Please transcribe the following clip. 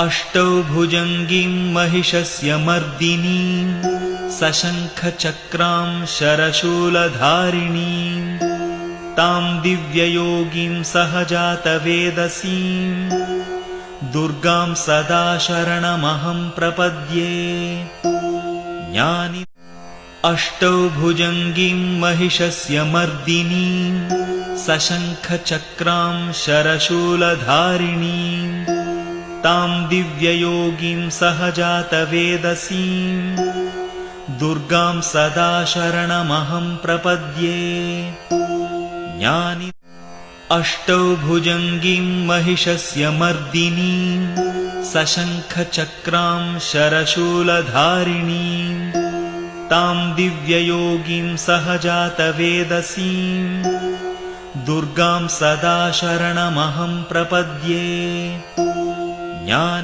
अष्टौ भुजङ्गीं महिषस्य मर्दिनीं सशङ्खचक्रां शरशूलधारिणीं तां दिव्ययोगीं सहजातवेदसीं दुर्गां सदा शरणमहं प्रपद्ये। ज्ञानि अष्टौ भुजङ्गीं महिषस्य मर्दिनीं सशङ्खचक्रां शरशूलधारिणीं तां दिव्ययोगीं सहजातवेदसीं दुर्गां सदा शरणमहं प्रपद्ये। ज्ञानि अष्टौ भुजङ्गीं महिषस्य मर्दिनीं सशङ्खचक्रां शरशूलधारिणीं तां दिव्ययोगीं सहजातवेदसीं दुर्गां सदा शरणमहं प्रपद्ये। ज्ञानि